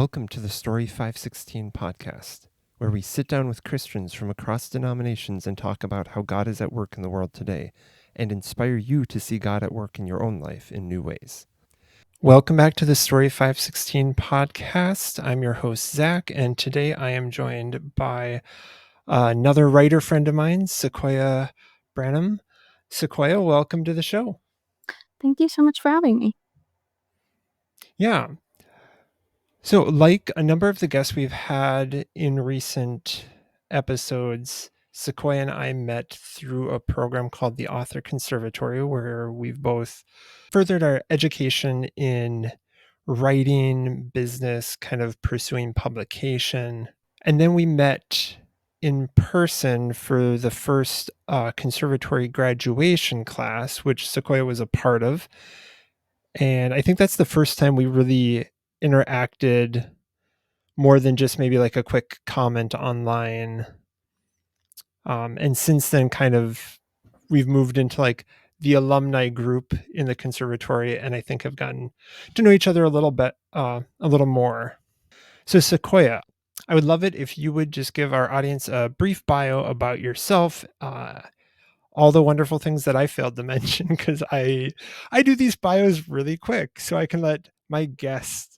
Welcome to the Story 516 podcast, where we sit down with Christians from across denominations and talk about how God is at work in the world today and inspire you to see God at work in your own life in new ways. Welcome back to the Story 516 podcast. I'm your host, Zach, and today I am joined by another writer friend of mine, Sequoyah Branham. Sequoyah, welcome to the show. Thank you so much for having me. Yeah. So, like a number of the guests we've had in recent episodes, Sequoia and I met through a program called the Author Conservatory, where we've both furthered our education in writing, business, kind of pursuing publication. And then we met in person for the first conservatory graduation class, which Sequoia was a part of. And I think that's the first time we really interacted more than just maybe like a quick comment online. And since then, kind of, we've moved into like the alumni group in the conservatory, and I think have gotten to know each other a little bit, a little more. So, Sequoia, I would love it if you would just give our audience a brief bio about yourself, all the wonderful things that I failed to mention, because I do these bios really quick so I can let my guests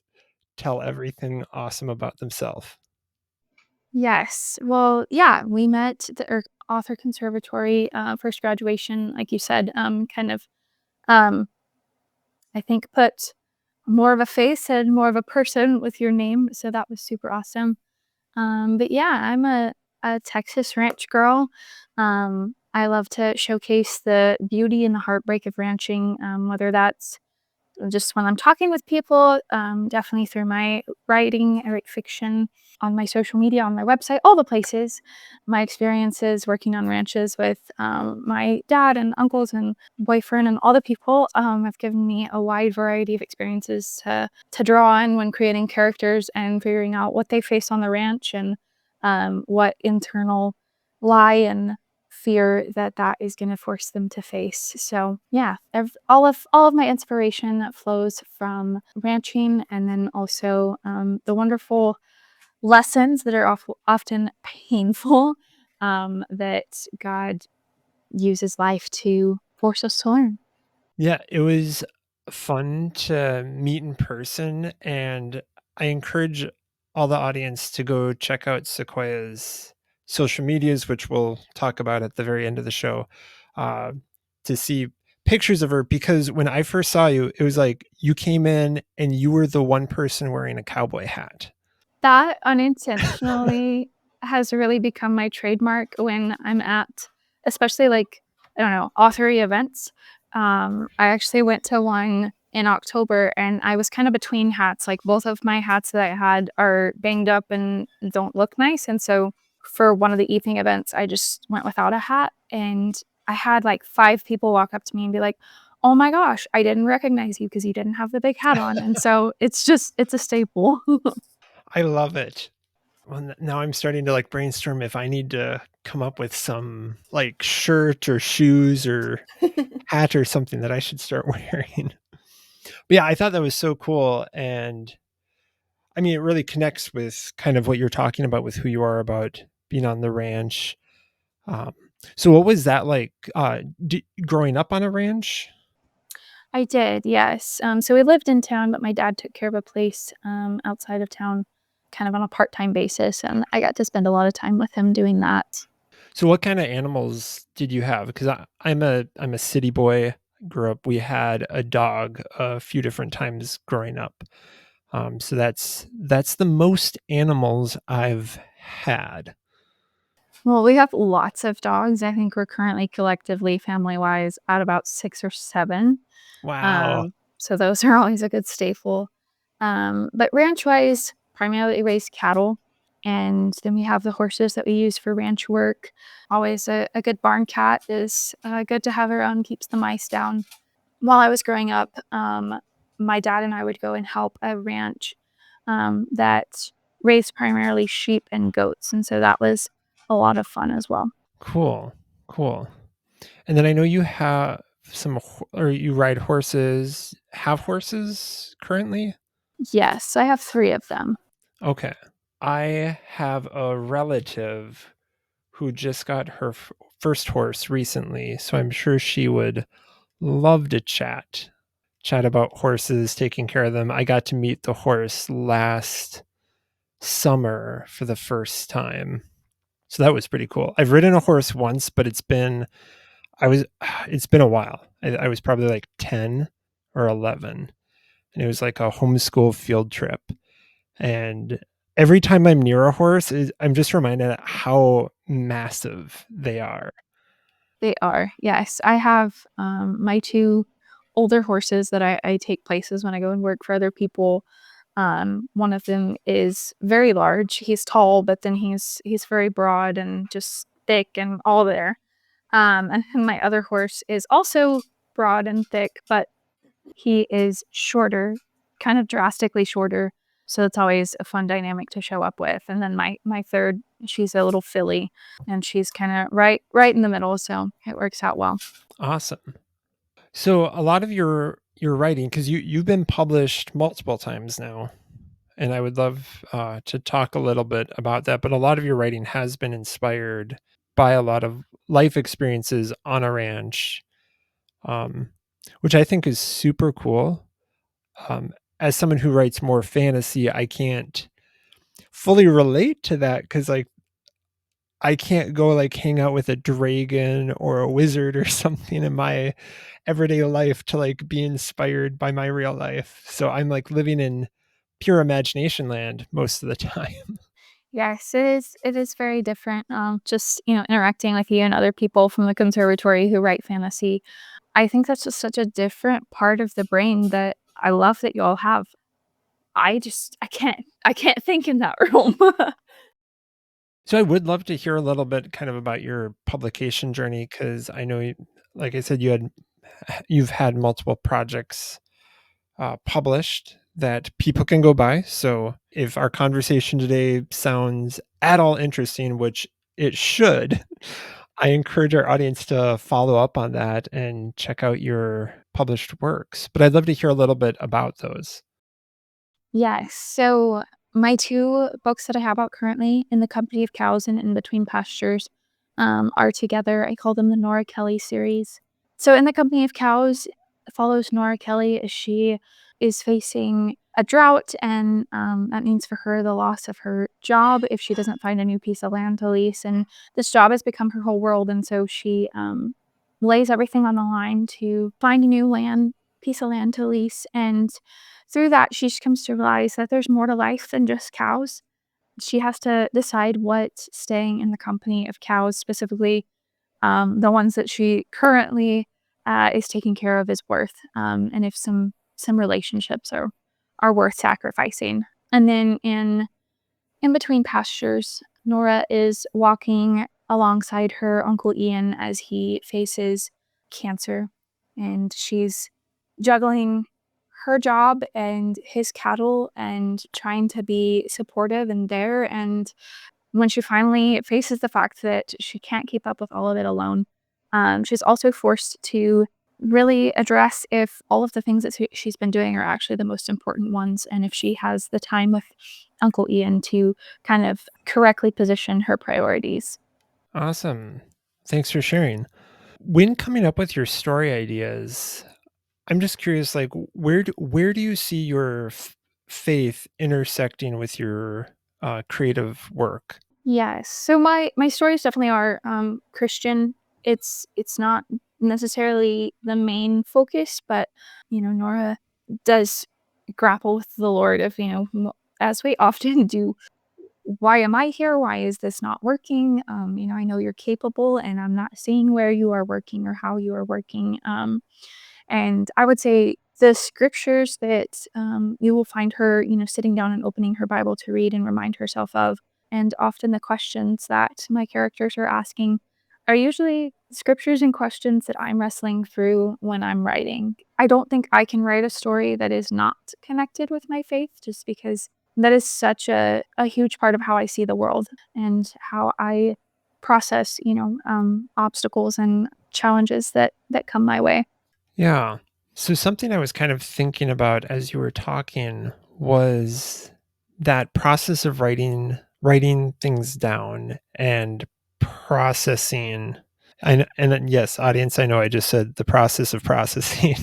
tell everything awesome about themselves. Yes. Well, yeah, we met the Author Conservatory first graduation, like you said, um, I think put more of a face and more of a person with your name. So that was super awesome. But yeah, I'm a Texas ranch girl. I love to showcase the beauty and the heartbreak of ranching, whether that's just when I'm talking with people, definitely through my writing. I write fiction on my social media, on my website, all the places. My experiences working on ranches with my dad and uncles and boyfriend and all the people have given me a wide variety of experiences to draw on when creating characters and figuring out what they face on the ranch and what internal lie and fear that is going to force them to face. So yeah, all of my inspiration flows from ranching, and then also the wonderful lessons that are often painful that God uses life to force us to learn. Yeah, it was fun to meet in person, and I encourage all the audience to go check out Sequoia's social medias, which we'll talk about at the very end of the show, uh, to see pictures of her. Because when I first saw you, it was like you came in and you were the one person wearing a cowboy hat. That unintentionally has really become my trademark when I'm at, especially like, I don't know, authory events. I actually went to one in October and I was kind of between hats. Like both of my hats that I had are banged up and don't look nice. And so for one of the evening events, I just went without a hat. And I had like 5 people walk up to me and be like, "Oh my gosh, I didn't recognize you because you didn't have the big hat on." And so it's a staple. I love it. Well, now I'm starting to like brainstorm if I need to come up with some like shirt or shoes or hat or something that I should start wearing. But yeah, I thought that was so cool. And I mean, it really connects with kind of what you're talking about with who you are about being on the ranch. Um, so, what was that like growing up on a ranch? I did, yes. So we lived in town, but my dad took care of a place outside of town, kind of on a part-time basis, and I got to spend a lot of time with him doing that. So, what kind of animals did you have? Because I'm a city boy. Grew up. We had a dog a few different times growing up. So that's the most animals I've had. Well, we have lots of dogs. I think we're currently collectively, family-wise, at about 6 or 7. Wow. So those are always a good staple. But ranch-wise, primarily raised cattle, and then we have the horses that we use for ranch work. Always a good barn cat is good to have around, keeps the mice down. While I was growing up, my dad and I would go and help a ranch that raised primarily sheep and goats, and so that was a lot of fun as well. Cool. Cool. And then I know you have or you ride horses, have horses currently? Yes, I have 3 of them. Okay. I have a relative who just got her first horse recently, so I'm sure she would love to chat about horses, taking care of them. I got to meet the horse last summer for the first time. So that was pretty cool. I've ridden a horse once, but I was it's been a while. I was probably like 10 or 11, and it was like a homeschool field trip. And every time I'm near a horse, I'm just reminded how massive they are. They are, yes. I have, my 2 older horses that I take places when I go and work for other people. One of them is very large. He's tall, but then he's very broad and just thick and all there. And then my other horse is also broad and thick, but he is shorter, kind of drastically shorter, so it's always a fun dynamic to show up with. And then my 3rd, she's a little filly, and she's kinda right in the middle, so it works out well. Awesome. So a lot of your writing, because you've been published multiple times now, and I would love to talk a little bit about that. But a lot of your writing has been inspired by a lot of life experiences on a ranch, um, which I think is super cool. Um, as someone who writes more fantasy, I can't fully relate to that because like I can't go like hang out with a dragon or a wizard or something in my everyday life to like be inspired by my real life. So I'm like living in pure imagination land most of the time. Yes, it is very different, just, interacting with you and other people from the conservatory who write fantasy. I think that's just such a different part of the brain that I love that y'all have. I can't think in that room. So I would love to hear a little bit kind of about your publication journey because I know, like I said, you've had multiple projects published that people can go by. So if our conversation today sounds at all interesting, which it should, I encourage our audience to follow up on that and check out your published works. But I'd love to hear a little bit about those. Yes. So my 2 books that I have out currently, In the Company of Cows and In Between Pastures, are together. I call them the Nora Kelly series. So In the Company of Cows follows Nora Kelly as she is facing a drought, and that means for her the loss of her job if she doesn't find a new piece of land to lease. And this job has become her whole world, and so she lays everything on the line to find a new piece of land to lease. And through that, she comes to realize that there's more to life than just cows. She has to decide what staying in the company of cows, specifically the ones that she currently is taking care of, is worth, and if some relationships are worth sacrificing. And then in between pastures, Nora is walking alongside her uncle Ian as he faces cancer, and she's juggling her job and his cattle and trying to be supportive and there. And when she finally faces the fact that she can't keep up with all of it alone, she's also forced to really address if all of the things that she's been doing are actually the most important ones, and if she has the time with Uncle Ian to kind of correctly position her priorities. Awesome. Thanks for sharing. When coming up with your story ideas, I'm just curious, like where do you see your faith intersecting with your creative work? Yes. So my stories definitely are Christian. It's not necessarily the main focus, but Nora does grapple with the Lord of, as we often do. Why am I here? Why is this not working? I know you're capable and I'm not seeing where you are working or how you are working. And I would say the scriptures that you will find her, sitting down and opening her Bible to read and remind herself of, and often the questions that my characters are asking, are usually scriptures and questions that I'm wrestling through when I'm writing. I don't think I can write a story that is not connected with my faith, just because that is such a huge part of how I see the world and how I process, obstacles and challenges that come my way. Yeah. So something I was kind of thinking about as you were talking was that process of writing things down and processing. And then, yes, audience, I know I just said the process of processing.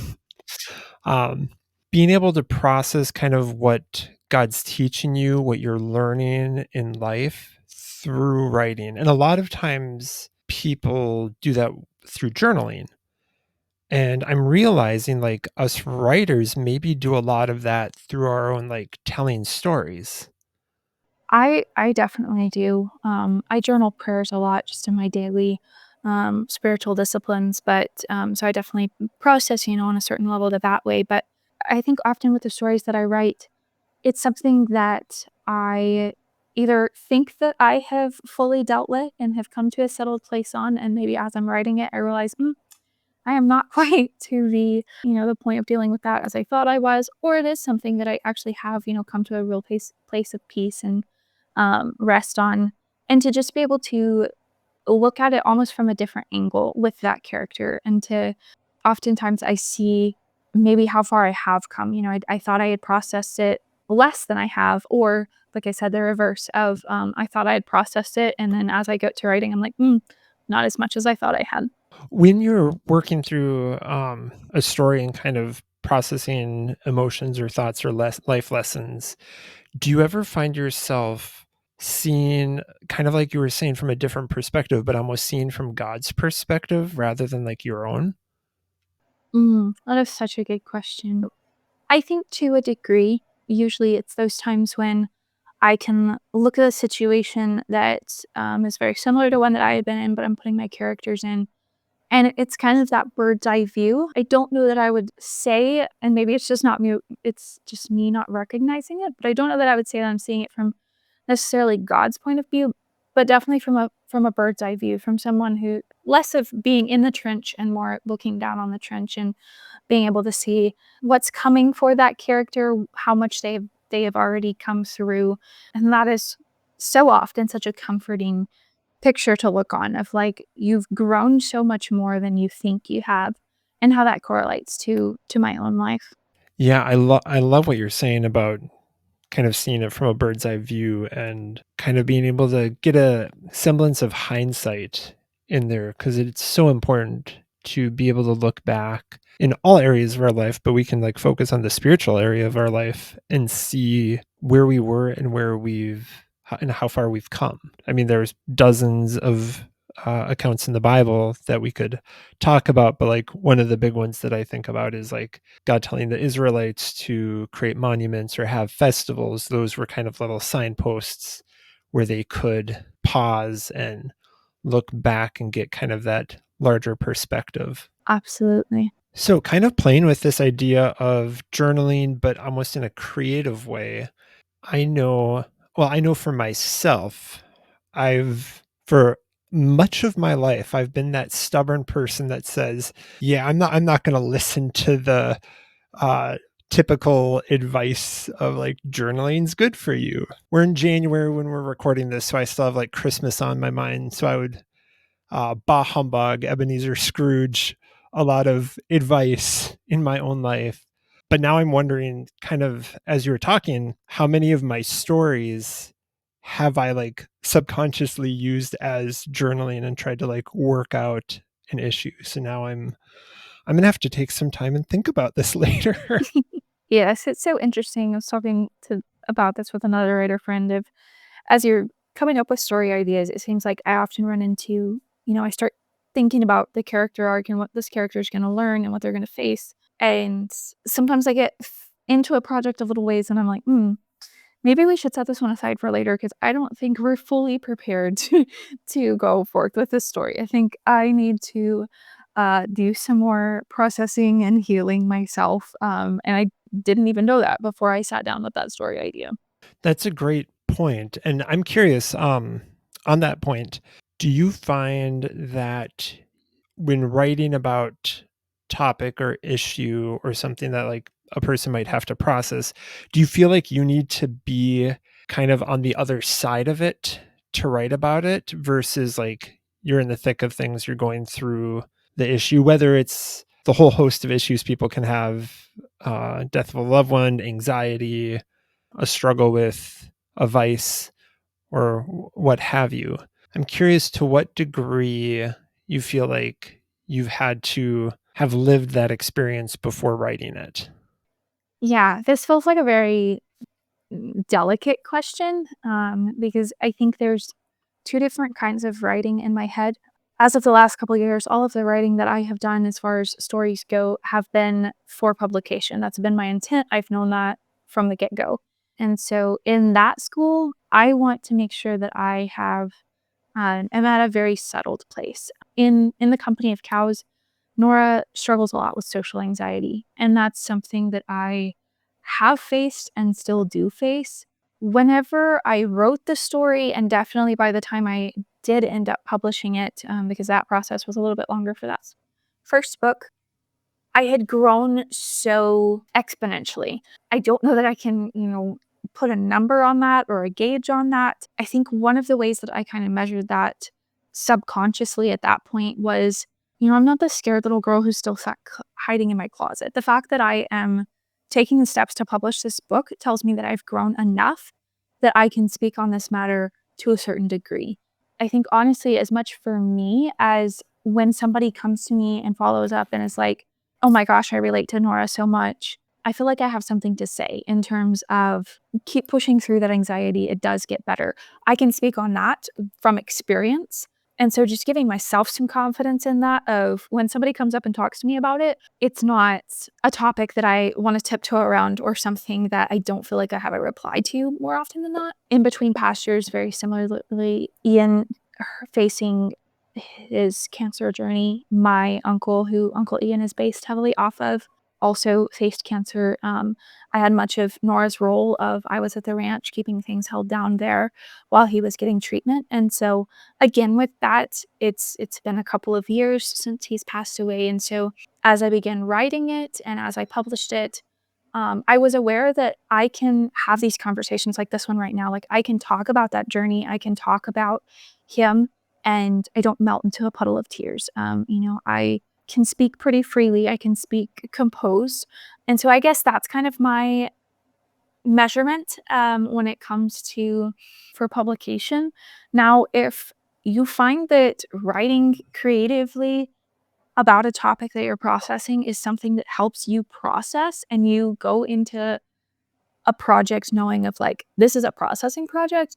um, Being able to process kind of what God's teaching you, what you're learning in life through writing. And a lot of times people do that through journaling. And I'm realizing like us writers maybe do a lot of that through our own like telling stories. I definitely do. I journal prayers a lot just in my daily spiritual disciplines, but so I definitely process, on a certain level that way. But I think often with the stories that I write, it's something that I either think that I have fully dealt with and have come to a settled place on, and maybe as I'm writing it, I realize, I am not quite to the point of dealing with that as I thought I was, or it is something that I actually have, come to a real place of peace and rest on, and to just be able to look at it almost from a different angle with that character, and to oftentimes I see maybe how far I have come. I thought I had processed it less than I have, or like I said, the reverse of I thought I had processed it, and then as I get to writing, I'm like, not as much as I thought I had. When you're working through a story and kind of processing emotions or thoughts or life lessons, do you ever find yourself seeing kind of like you were saying from a different perspective, but almost seeing from God's perspective rather than like your own? That is such a good question. I think to a degree, usually it's those times when I can look at a situation that is very similar to one that I had been in, but I'm putting my characters in. And it's kind of that bird's eye view. I don't know that I would say, and maybe it's just not me, it's just me not recognizing it, but I don't know that I would say that I'm seeing it from necessarily God's point of view, but definitely from a bird's eye view, from someone who less of being in the trench and more looking down on the trench and being able to see what's coming for that character, how much they have already come through. And that is so often such a comforting picture to look on of like you've grown so much more than you think you have, and how that correlates to my own life. Yeah, I love what you're saying about kind of seeing it from a bird's eye view and kind of being able to get a semblance of hindsight in there because it's so important to be able to look back in all areas of our life, but we can like focus on the spiritual area of our life and see where we were and where and how far we've come. I mean, there's dozens of accounts in the Bible that we could talk about, but like one of the big ones that I think about is like God telling the Israelites to create monuments or have festivals. Those were kind of little signposts where they could pause and look back and get kind of that larger perspective. Absolutely. So, kind of playing with this idea of journaling, but almost in a creative way. I know, I know for myself, for much of my life, I've been that stubborn person that says, yeah, I'm not going to listen to the uh, typical advice of like journaling's good for you. We're in January when we're recording this, so I still have like Christmas on my mind. So I would bah humbug, Ebenezer Scrooge, a lot of advice in my own life. But now I'm wondering, kind of as you were talking, how many of my stories have I like subconsciously used as journaling and tried to like work out an issue. So now I'm gonna have to take some time and think about this later. Yes, it's so interesting. I was talking to about this with another writer friend of as you're coming up with story ideas, it seems like I often run into, I start thinking about the character arc and what this character is going to learn and what they're going to face. And sometimes I get into a project a little ways and I'm like, maybe we should set this one aside for later because I don't think we're fully prepared to go forth with this story. I think I need to do some more processing and healing myself. And I didn't even know that before I sat down with that story idea. That's a great point, and I'm curious, on that point, do you find that when writing about topic or issue or something that like a person might have to process, do you feel like you need to be kind of on the other side of it to write about it versus like you're in the thick of things, you're going through the issue, whether it's the whole host of issues people can have, death of a loved one, anxiety, a struggle with a vice or what have you. I'm curious to what degree you feel like you've had to have lived that experience before writing it. Yeah, this feels like a very delicate question, because I think there's 2 different kinds of writing in my head. As of the last couple of years, all of the writing that I have done as far as stories go have been for publication. That's been my intent. I've known that from the get-go. And so in that school, I want to make sure that I have am at a very settled place. In the company of cows, Nora struggles a lot with social anxiety, and that's something that I have faced and still do face. Whenever I wrote the story, and definitely by the time I did end up publishing it, because that process was a little bit longer for that first book, I had grown so exponentially. I don't know that I can, put a number on that or a gauge on that. I think one of the ways that I kind of measured that subconsciously at that point was, I'm not the scared little girl who's still hiding in my closet. The fact that I am taking the steps to publish this book tells me that I've grown enough that I can speak on this matter to a certain degree. I think honestly, as much for me as when somebody comes to me and follows up and is like, oh my gosh, I relate to Nora so much. I feel like I have something to say in terms of keep pushing through that anxiety. It does get better. I can speak on that from experience. And so just giving myself some confidence in that of when somebody comes up and talks to me about it, it's not a topic that I want to tiptoe around or something that I don't feel like I have a reply to more often than not. In Between Pastures, very similarly, Ian facing his cancer journey. My uncle, who Uncle Ian is based heavily off of, also faced cancer. I had much of Nora's role of I was at the ranch keeping things held down there while he was getting treatment. And so again with that, it's been a couple of years since he's passed away. And so as I began writing it and as I published it, I was aware that I can have these conversations like this one right now. Like I can talk about that journey. I can talk about him and I don't melt into a puddle of tears. I can speak pretty freely. I can speak composed. And so I guess that's kind of my measurement when it comes to for publication. Now, if you find that writing creatively about a topic that you're processing is something that helps you process and you go into a project knowing of like, this is a processing project,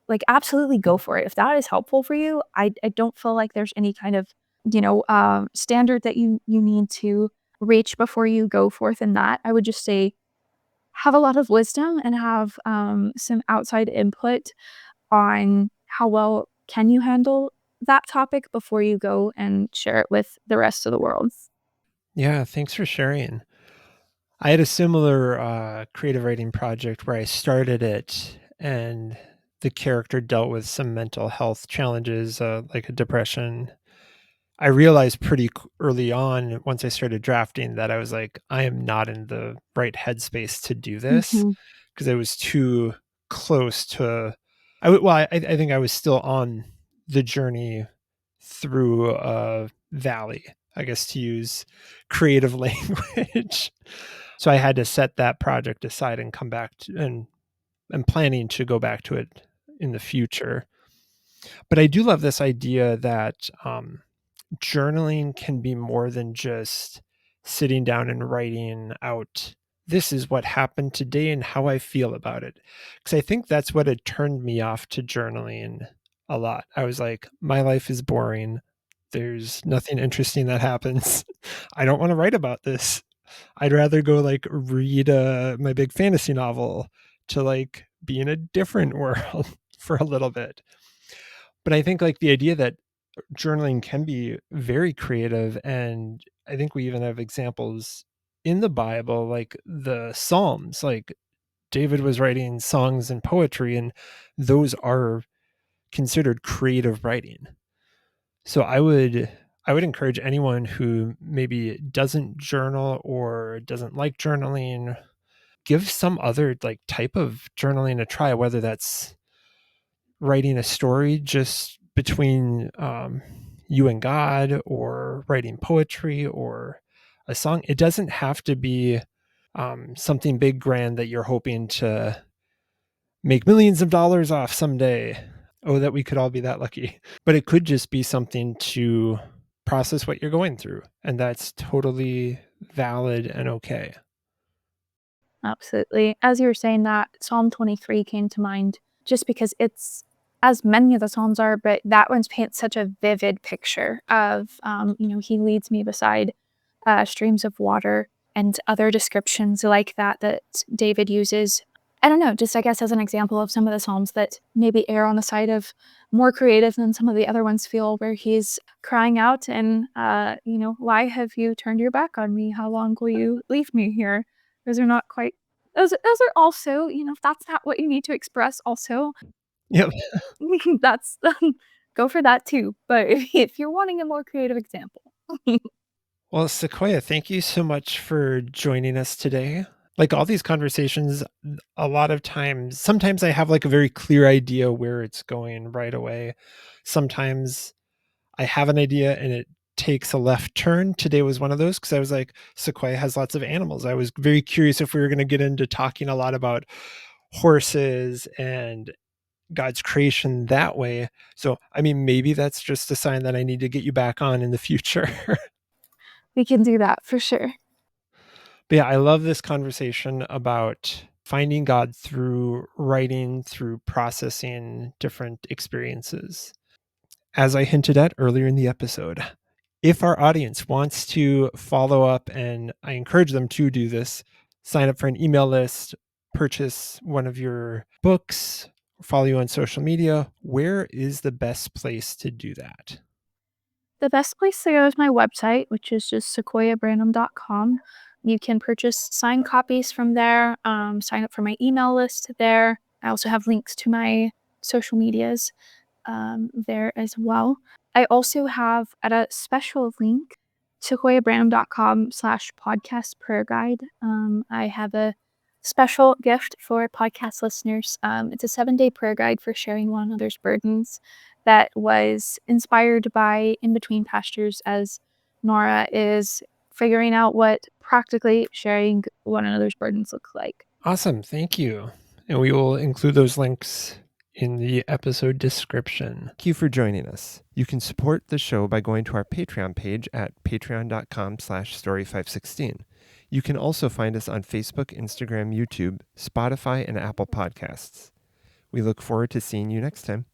like, absolutely go for it. If that is helpful for you, I don't feel like there's any kind of, standard that you need to reach before you go forth in that. I would just say have a lot of wisdom and have, some outside input on how well can you handle that topic before you go and share it with the rest of the world. Yeah, thanks for sharing. I had a similar creative writing project where I started it and the character dealt with some mental health challenges, like a depression. I realized pretty early on, once I started drafting, that I was like, I am not in the right headspace to do this Mhm. because I was too close to. I think I was still on the journey through a valley, I guess, to use creative language. So I had to set that project aside and come back to, and I'm planning to go back to it in the future. But I do love this idea that journaling can be more than just sitting down and writing out this is what happened today and how I feel about it. Because I think that's what had turned me off to journaling a lot. I was like, my life is boring. There's nothing interesting that happens. I don't want to write about this. I'd rather go like read my big fantasy novel to like be in a different world for a little bit. But I think like the idea that journaling can be very creative, and I think we even have examples in the Bible, like the Psalms, like David was writing songs and poetry, and those are considered creative writing. So I would encourage anyone who maybe doesn't journal or doesn't like journaling, give some other like type of journaling a try, whether that's writing a story just between you and God, or writing poetry or a song. It doesn't have to be something big, grand that you're hoping to make millions of dollars off someday. Oh, that we could all be that lucky. But it could just be something to process what you're going through. And that's totally valid and okay. Absolutely. As you were saying that, Psalm 23 came to mind just because it's, as many of the Psalms are, but that one paints such a vivid picture of, he leads me beside streams of water and other descriptions like that that David uses. I don't know, just I guess as an example of some of the Psalms that maybe err on the side of more creative than some of the other ones feel, where he's crying out and, why have you turned your back on me? How long will you leave me here? Those are not quite, those are also, if that's not what you need to express, also, Yep. that's, go for that too. But if you're wanting a more creative example. Well, Sequoyah, thank you so much for joining us today. Like all these conversations, a lot of times, sometimes I have like a very clear idea where it's going right away. Sometimes I have an idea and it takes a left turn. Today was one of those because I was like, Sequoia has lots of animals. I was very curious if we were going to get into talking a lot about horses and God's creation that way. So, I mean, maybe that's just a sign that I need to get you back on in the future. We can do that for sure. But yeah, I love this conversation about finding God through writing, through processing different experiences. As I hinted at earlier in the episode, if our audience wants to follow up, and I encourage them to do this, sign up for an email list, purchase one of your books, follow you on social media, where is the best place to do that? The best place to go is my website, which is just sequoiahbranham.com. You can purchase signed copies from there, sign up for my email list there. I also have links to my social medias there as well. I also have at a special link, sequoiahbranham.com/podcast prayer guide. I have a special gift for podcast listeners. It's a 7-day prayer guide for sharing one another's burdens that was inspired by In Between Pastures, as Nora is figuring out what practically sharing one another's burdens look like. Awesome. Thank you. And we will include those links in the episode description. Thank you for joining us. You can support the show by going to our Patreon page at patreon.com/story516. You can also find us on Facebook, Instagram, YouTube, Spotify, and Apple Podcasts. We look forward to seeing you next time.